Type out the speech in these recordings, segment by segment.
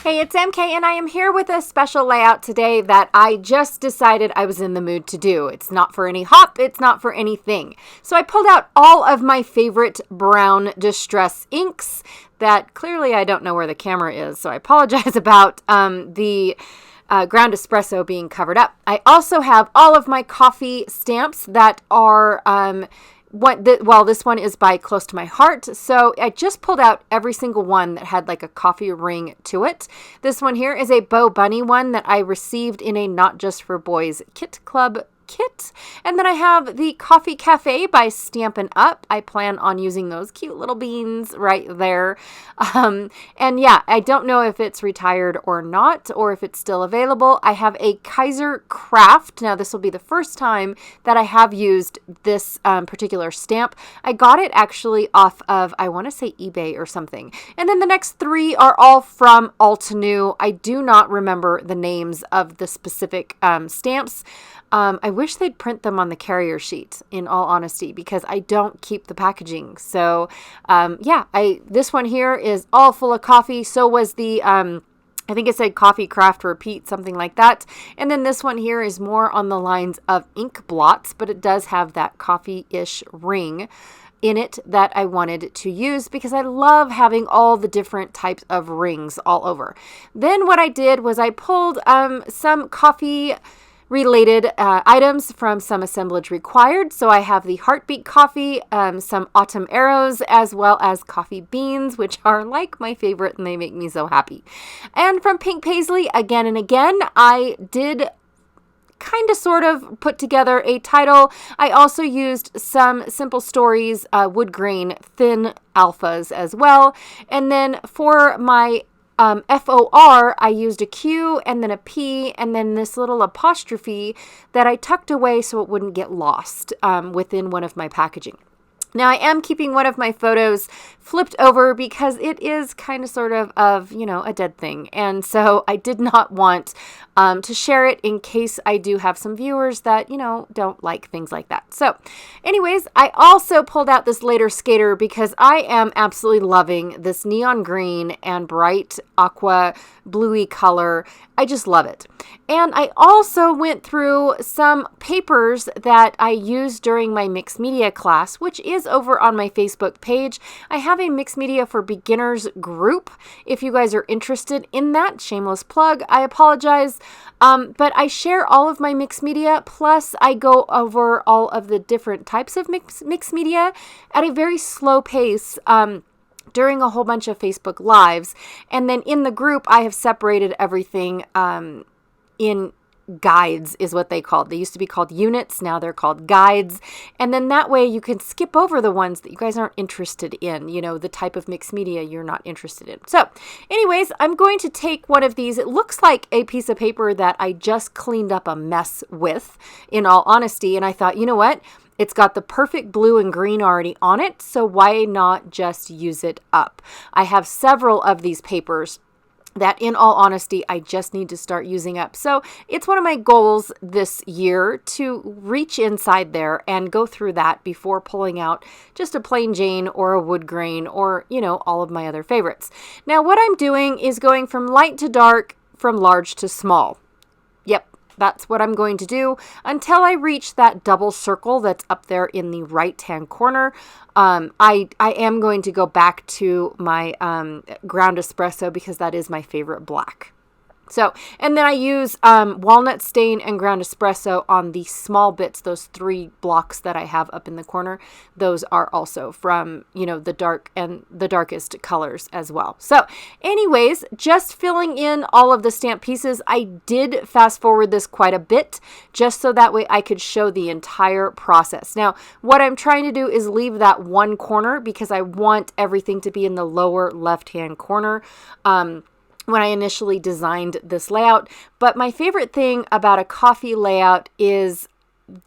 Hey, it's MK, and I am here with a special layout today that I just decided I was in the mood to do. It's not for any hop, it's not for anything. So I pulled out all of my favorite brown distress inks that clearly I don't know where the camera is, so I apologize about the ground espresso being covered up. I also have all of my coffee stamps that are this one is by Close to My Heart. So I just pulled out every single one that had like a coffee ring to it. This one here is a Bo Bunny one that I received in a Not Just for Boys Kit Club kit. And then I have the Coffee Cafe by Stampin' Up. I plan on using those cute little beans right there. And yeah, I don't know if it's retired or not, or if it's still available. I have a Kaiser Craft. Now, this will be the first time that I have used this particular stamp. I got it actually off of, I want to say eBay or something. And then the next three are all from Altenew. I do not remember the names of the specific stamps. I wish they'd print them on the carrier sheet, in all honesty, because I don't keep the packaging. So, this one here is all full of coffee. So was the, I think it said Coffee Craft Repeat, something like that. And then this one here is more on the lines of ink blots, but it does have that coffee-ish ring in it that I wanted to use because I love having all the different types of rings all over. Then what I did was I pulled some coffee related items from some assemblage required. So I have the Heartbeat coffee, some Autumn Arrows, as well as coffee beans, which are like my favorite and they make me so happy. And from Pink Paisley, again and again, I did kind of sort of put together a title. I also used some Simple Stories wood grain thin alphas as well. And then for my FOR, I used a Q and then a P and then this little apostrophe that I tucked away so it wouldn't get lost within one of my packaging. Now, I am keeping one of my photos flipped over because it is kind of sort of, a dead thing. And so I did not want to share it in case I do have some viewers that, don't like things like that. So anyways, I also pulled out this Later Skater because I am absolutely loving this neon green and bright aqua bluey color. I just love it. And I also went through some papers that I used during my mixed media class, which is over on my Facebook page. I have a mixed media for beginners group. If you guys are interested in that, shameless plug, I apologize. But I share all of my mixed media, plus I go over all of the different types of mixed media at a very slow pace. During a whole bunch of Facebook Lives. And then in the group, I have separated everything in guides is what they called. They used to be called units. Now they're called guides. And then that way you can skip over the ones that you guys aren't interested in, the type of mixed media you're not interested in. So anyways, I'm going to take one of these. It looks like a piece of paper that I just cleaned up a mess with, in all honesty. And I thought, you know what? It's got the perfect blue and green already on it, so why not just use it up? I have several of these papers that, in all honesty, I just need to start using up. So it's one of my goals this year to reach inside there and go through that before pulling out just a plain Jane or a wood grain or, all of my other favorites. Now, what I'm doing is going from light to dark, from large to small. Yep. That's what I'm going to do until I reach that double circle that's up there in the right-hand corner. I am going to go back to my ground espresso because that is my favorite black. So, and then I use walnut stain and ground espresso on the small bits, those 3 blocks that I have up in the corner. Those are also from, the dark and the darkest colors as well. So anyways, just filling in all of the stamp pieces. I did fast forward this quite a bit just so that way I could show the entire process. Now, what I'm trying to do is leave that one corner because I want everything to be in the lower left-hand corner. When I initially designed this layout. But my favorite thing about a coffee layout is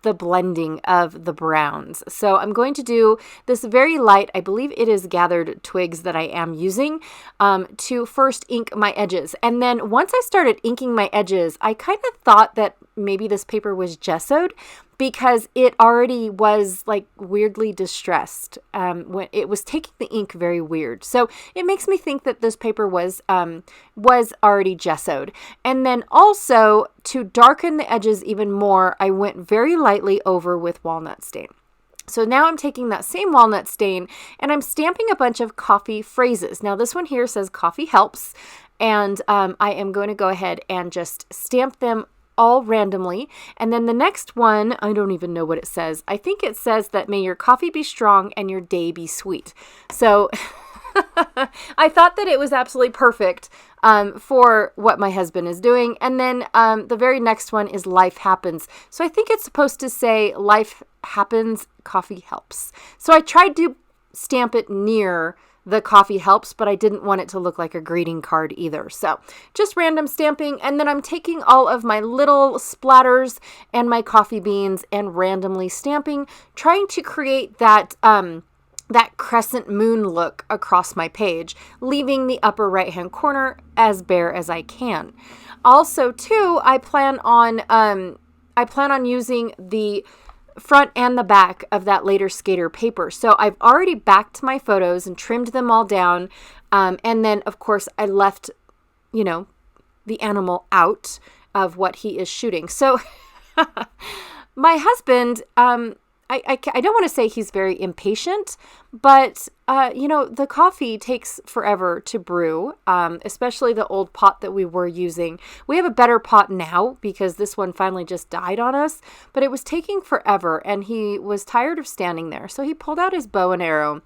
the blending of the browns. So I'm going to do this very light, I believe it is gathered twigs that I am using to first ink my edges. And then once I started inking my edges, I kind of thought that maybe this paper was gessoed because it already was like weirdly distressed when it was taking the ink very weird. So it makes me think that this paper was already gessoed. And then also to darken the edges even more, I went very lightly over with walnut stain. So now I'm taking that same walnut stain and I'm stamping a bunch of coffee phrases. Now this one here says coffee helps, and I am going to go ahead and just stamp them all randomly. And then the next one, I don't even know what it says. I think it says that may your coffee be strong and your day be sweet. So I thought that it was absolutely perfect for what my husband is doing. And then the very next one is life happens. So I think it's supposed to say life happens, coffee helps. So I tried to stamp it near the coffee helps, but I didn't want it to look like a greeting card either. So just random stamping. And then I'm taking all of my little splatters and my coffee beans and randomly stamping, trying to create that crescent moon look across my page, leaving the upper right hand corner as bare as I can. Also too, I plan on using the front and the back of that Later Skater paper. So I've already backed my photos and trimmed them all down. And then of course I left, the animal out of what he is shooting. So my husband, I don't want to say he's very impatient, but, the coffee takes forever to brew, especially the old pot that we were using. We have a better pot now because this one finally just died on us, but it was taking forever and he was tired of standing there. So he pulled out his bow and arrow,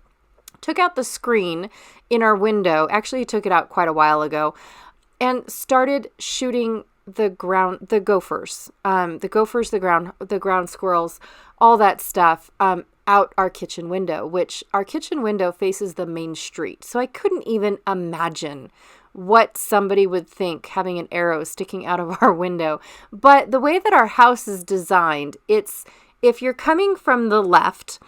took out the screen in our window. Actually, he took it out quite a while ago and started shooting the gophers, the ground squirrels, all that stuff, out our kitchen window, which our kitchen window faces the main street. So I couldn't even imagine what somebody would think having an arrow sticking out of our window. But the way that our house is designed, if you're coming from the left,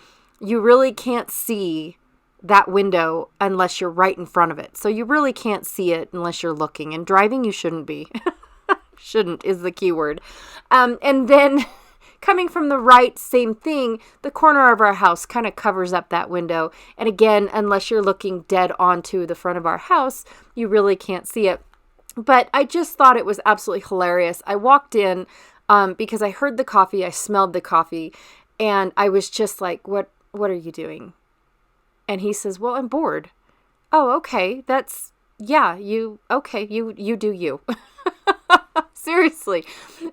you really can't see that window unless you're right in front of it. So you really can't see it unless you're looking, and driving you shouldn't be. Shouldn't is the key word. And then coming from the right, same thing, the corner of our house kind of covers up that window. And again, unless you're looking dead onto the front of our house, you really can't see it. But I just thought it was absolutely hilarious. I walked in because I heard the coffee, I smelled the coffee, and I was just like, what are you doing? And he says, well, I'm bored. Oh, okay. You do you. Seriously.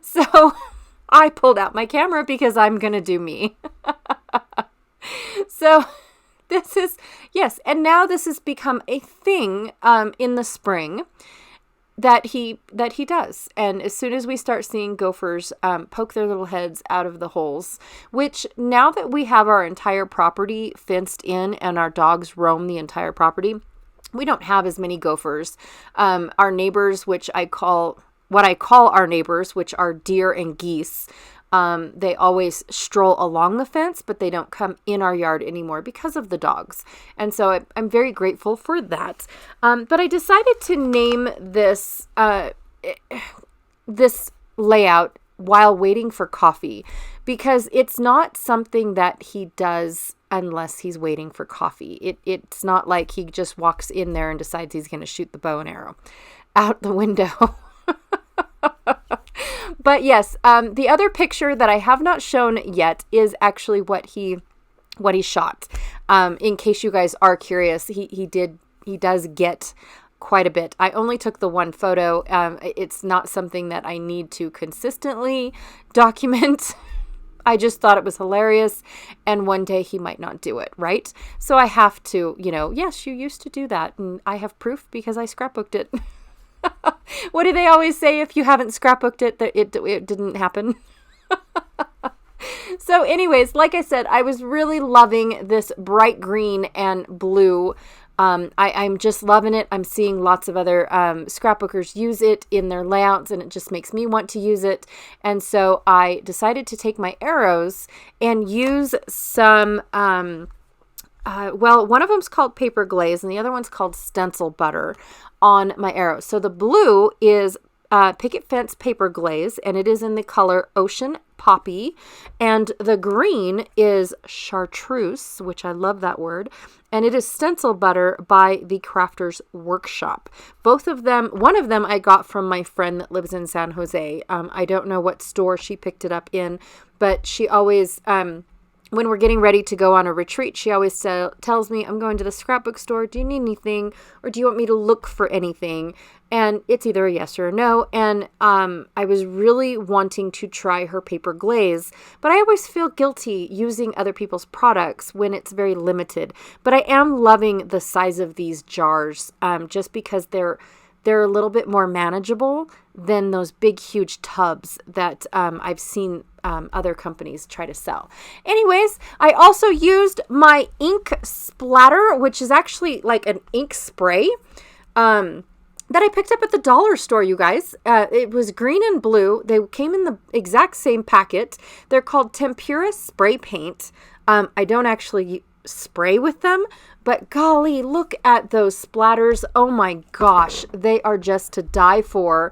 So I pulled out my camera because I'm going to do me. So this is, yes. And now this has become a thing in the spring that he does. And as soon as we start seeing gophers poke their little heads out of the holes, which now that we have our entire property fenced in and our dogs roam the entire property, we don't have as many gophers. Our neighbors, what I call our neighbors, which are deer and geese, they always stroll along the fence, but they don't come in our yard anymore because of the dogs. And so I'm very grateful for that. But I decided to name this layout while waiting for coffee, because it's not something that he does unless he's waiting for coffee. It's not like he just walks in there and decides he's going to shoot the bow and arrow out the window. But yes, the other picture that I have not shown yet is actually what he shot. In case you guys are curious, he does get quite a bit. I only took the one photo. It's not something that I need to consistently document. I just thought it was hilarious, and one day he might not do it, right? So I have to, yes, you used to do that, and I have proof because I scrapbooked it. What do they always say? If you haven't scrapbooked it, that it didn't happen. So anyways, like I said, I was really loving this bright green and blue. I'm just loving it. I'm seeing lots of other scrapbookers use it in their layouts, and it just makes me want to use it. And so I decided to take my arrows and use some, one of them's called paper glaze and the other one's called stencil butter on my arrows. So the blue is Picket Fence Paper Glaze, and it is in the color Ocean Poppy, and the green is Chartreuse, which I love that word, and it is stencil butter by the Crafters Workshop. Both of them, one of them I got from my friend that lives in San Jose. I don't know what store she picked it up in, but she always, when we're getting ready to go on a retreat, she always tells me, I'm going to the scrapbook store. Do you need anything? Or do you want me to look for anything? And it's either a yes or a no. And I was really wanting to try her paper glaze, but I always feel guilty using other people's products when it's very limited. But I am loving the size of these jars just because they're a little bit more manageable than those big, huge tubs that I've seen other companies try to sell. Anyways, I also used my ink splatter, which is actually like an ink spray that I picked up at the dollar store, you guys. It was green and blue. They came in the exact same packet. They're called Tempera Spray Paint. I don't actually spray with them, but golly, look at those splatters. Oh my gosh, they are just to die for,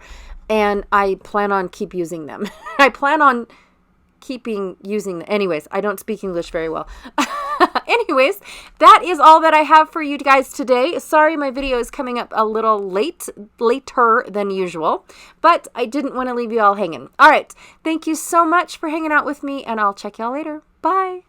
and I plan on keep using them. I plan on keeping using them. Anyways, I don't speak English very well. Anyways, that is all that I have for you guys today. Sorry my video is coming up a little later than usual, but I didn't want to leave you all hanging. All right, thank you so much for hanging out with me, and I'll check y'all later. Bye.